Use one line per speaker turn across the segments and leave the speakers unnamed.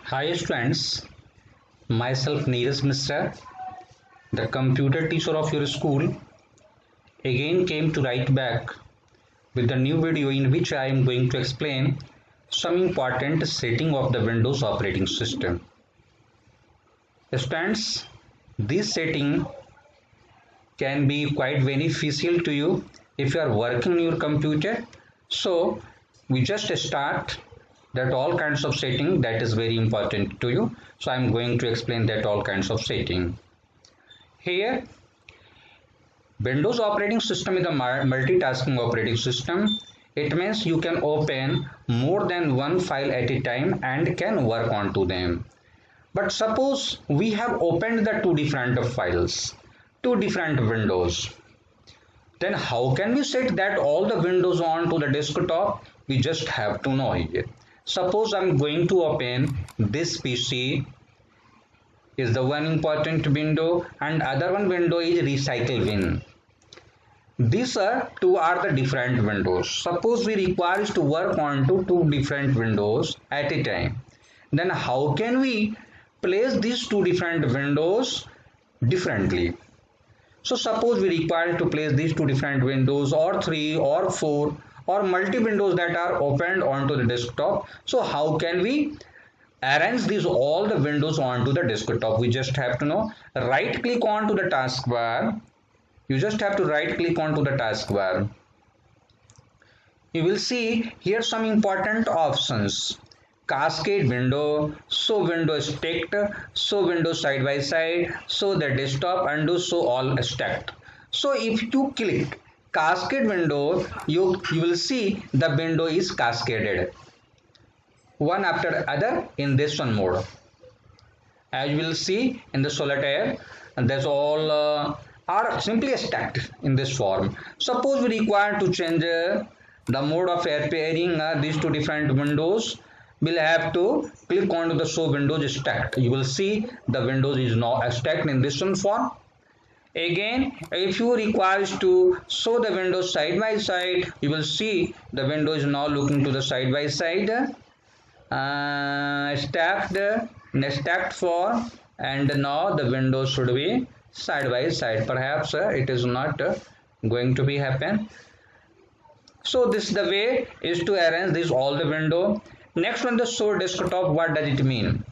Hi students, myself Neeraj Mishra, the computer teacher of your school, again came to write back with a new video in which I am going to explain some important setting of the Windows operating system. Students, this setting can be quite beneficial to you if you are working on your computer. So we just start that all kinds of setting that is very important to you. So I am going to explain that all kinds of setting. Here Windows operating system is a multitasking operating system. It means you can open more than one file at a time and can work onto them. But suppose we have opened the two different files, two different windows. Then how can we set that all the windows onto the desktop? We just have to know it. Suppose I'm going to open this PC is the one important window and other one window is recycle bin. These two are the different windows. Suppose we require to work on two different windows at a time. Then how can we place these two different windows differently? So suppose we require to place these two different windows or three or four or multi windows that are opened onto the desktop. So how can we arrange these all the windows onto the desktop? We just have to know, right click onto the taskbar. You just have to right click onto the taskbar. You will see here some important options. Cascade window, show window stacked, show window side by side, show the desktop, undo, show all stacked. So if you click cascade window, you will see the window is cascaded one after other in this one mode. As you will see in the solitaire, and that's all are simply stacked in this form. Suppose we require to change the mode of appearing these two different windows, we'll have to click onto the show windows stacked. You will see the windows is now stacked in this one form. Again, if you require to show the windows side by side, you will see the window is now looking to the side by side, stacked form, and now the windows should be side by side. Perhaps it is not going to be happen. So this is the way is to arrange this all the window. Next one, the show desktop. What does it mean?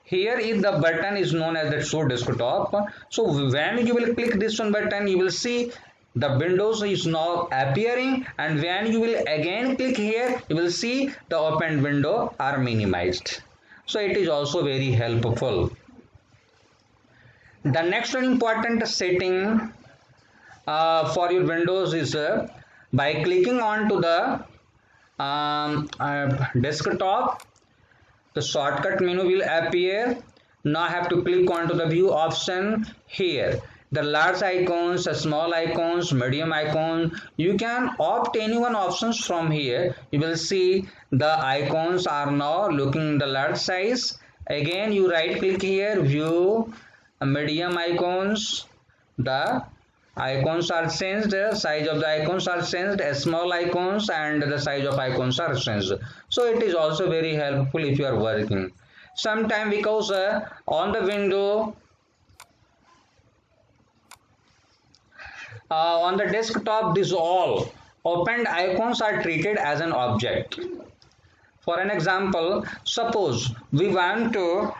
Here is the button is known as the show desktop. So when you will click this one button, you will see the windows is now appearing, and when you will again click here, you will see the opened window are minimized. So it is also very helpful. The next one important setting for your windows is by clicking on to the desktop, the shortcut menu will appear. Now I have to click on to the view option. Here the large icons, small icons, medium icon, you can opt any one options from here. You will see the icons are now looking the large size. Again you right click here, view medium icons, the icons are changed, the size of the icons are changed, small icons and the size of icons are changed. So it is also very helpful if you are working. Sometime because on the window, on the desktop, these all opened icons are treated as an object. For an example, suppose we want to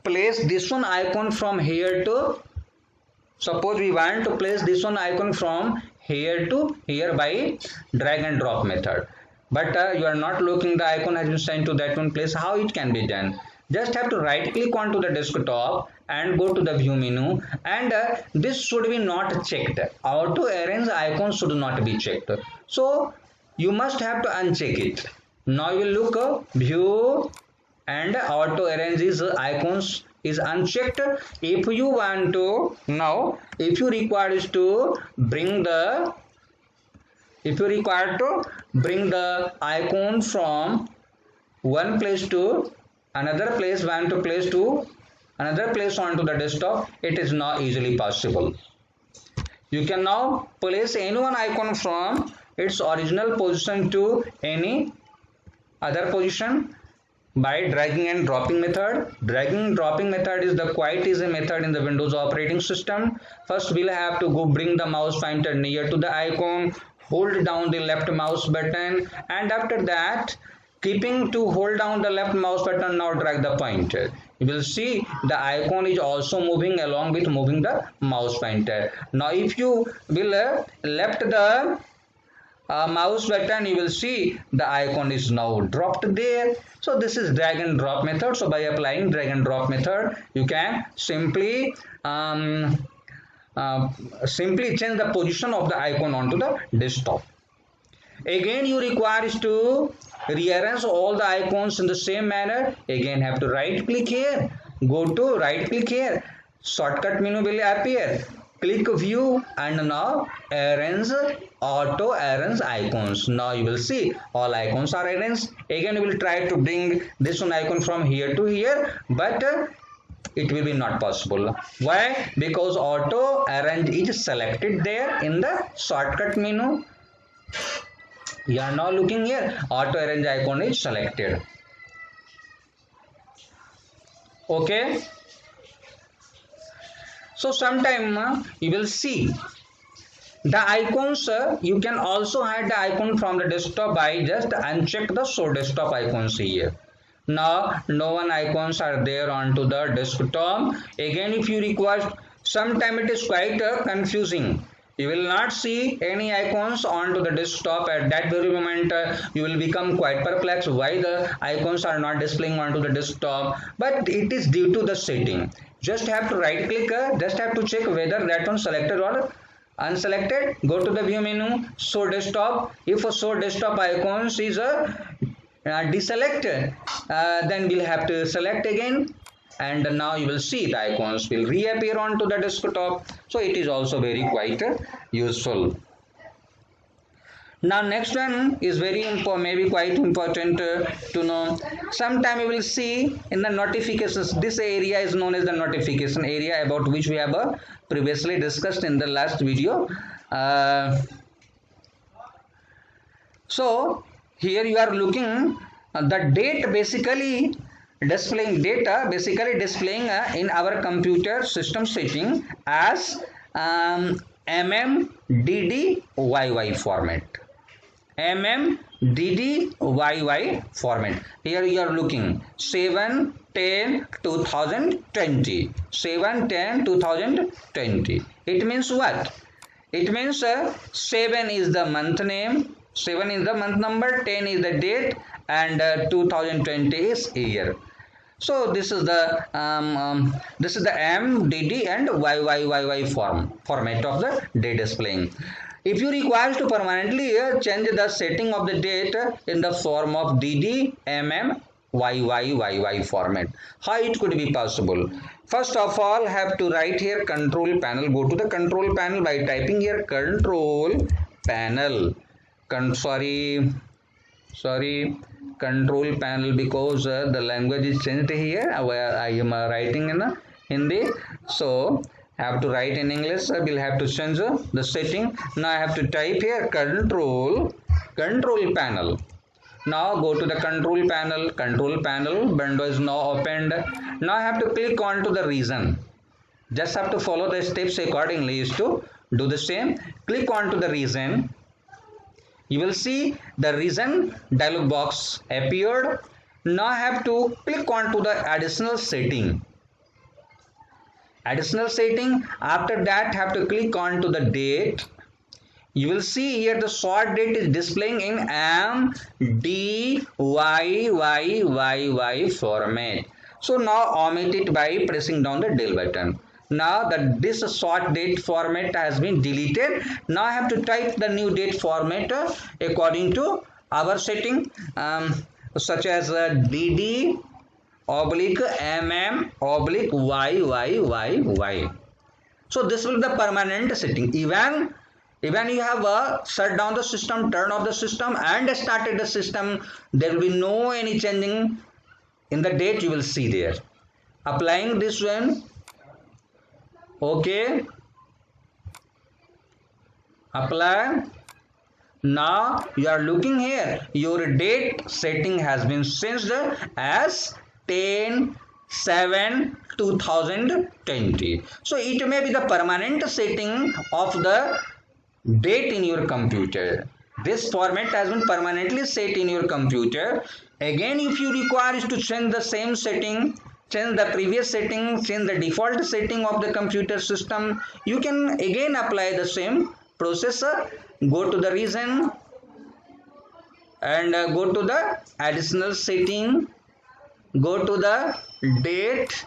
place this one icon from here to, suppose we want to place this one icon from here to here by drag and drop method, but you are not looking the icon has been sent to that one place. How it can be done? Just have to right click onto the desktop and go to the view menu, and this should be not checked. Auto arrange icons should not be checked, so you must have to uncheck it. Now you will look view and auto arrange these icons is unchecked. If you want to, now if you require to bring the icon from one place to another place, want to place to another place onto the desktop, it is now easily possible. You can now place any one icon from its original position to any other position by dragging and dropping method. Dragging and dropping method is the quite easy method in the Windows operating system. First we'll have to go bring the mouse pointer near to the icon, hold down the left mouse button, and after that keeping to hold down the left mouse button, now drag the pointer. You will see the icon is also moving along with moving the mouse pointer. Now if you will left the mouse button, you will see the icon is now dropped there. So this is drag and drop method. So by applying drag and drop method, you can simply simply change the position of the icon onto the desktop. Again you require is to rearrange all the icons in the same manner. Again have to right click here, go to right click here, shortcut menu will appear, click view, and now arrange, auto arrange icons. Now you will see all icons are arranged. Again you will try to bring this one icon from here to here, but it will be not possible. Why? Because auto arrange is selected there in the shortcut menu. You are now looking here, auto arrange icon is selected. Okay. So sometime you will see the icons. You can also hide the icon from the desktop by just uncheck the show desktop icons here. Now no one icons are there onto the desktop. Again if you request, sometime it is quite confusing. You will not see any icons onto the desktop. At that very moment you will become quite perplexed why the icons are not displaying onto the desktop, but it is due to the setting. Just have to right click, just have to check whether that one selected or unselected. Go to the view menu, show desktop. If a show desktop icons is deselected, then we'll have to select again, and now you will see the icons will reappear onto the desktop. So it is also very quite useful. Now next one is very important, maybe quite important to know. Sometime you will see in the notifications, this area is known as the notification area, about which we have previously discussed in the last video. So here you are looking the date, basically displaying data, basically displaying in our computer system setting as MMDDYY format. MMDDYY format. Here you are looking 7/10/2020. 7/10/2020. It means what? It means 7 is the month name, 7 is the month number, 10 is the date, and 2020 is year. So this is the MDD and YYYY format of the date displaying. If you require to permanently change the setting of the date in the form of DD, MM, YYYY format, how it could be possible? First of all, have to write here control panel. Go to the control panel by typing here control panel. Control panel, because the language is changed here. I am writing in Hindi, so have to write in English. I will have to change the setting. Now I have to type here control panel. Now go to the control panel window is now opened. Now I have to click on to the region. Just have to follow the steps accordingly is to do the same. Click on to the region. You will see the region dialog box appeared. Now I have to click on to the additional setting. After that have to click on to the date. You will see here the short date is displaying in MDYYYY format. So now omit it by pressing down the del button. Now that this short date format has been deleted. Now I have to type the new date format according to our setting, such as DD/MM/YYYY. So this will be the permanent setting. Even you have shut down the system, turn off the system, and started the system, there will be no any changing in the date. You will see there. Applying this one. Okay, apply. Now you are looking here, your date setting has been changed as 10/7/2020. So it may be the permanent setting of the date in your computer. This format has been permanently set in your computer. Again, if you require is to change the same setting, change the previous setting, change the default setting of the computer system, you can again apply the same process. Go to the region and go to the additional setting, go to the date.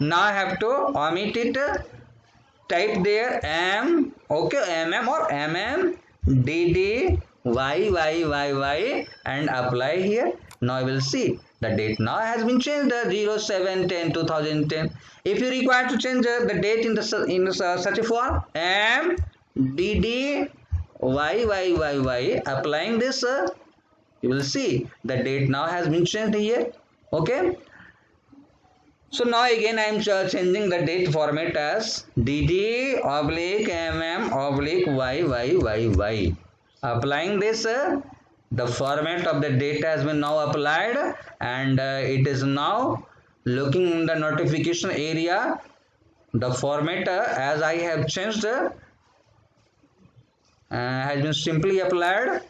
Now I have to omit it, type there m, okay, mm or MMDDYYYY and apply here. Now I will see the date now has been changed 07/10/2010. If you require to change the date in such a form, MDDYYYY, applying this, you will see the date now has been changed here. Okay. So now again I am changing the date format as DD/MM/YYYY. Applying this, the format of the date has been now applied, and it is now looking in the notification area. The format as I have changed has been simply applied.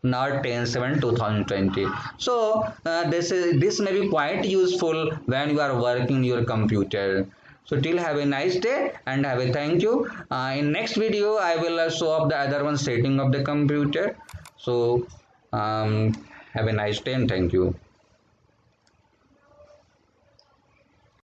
Now 10/7/2020. So this may be quite useful when you are working your computer. So till have a nice day and have a thank you. In next video I will show up the other one setting of the computer. So have a nice day and thank you.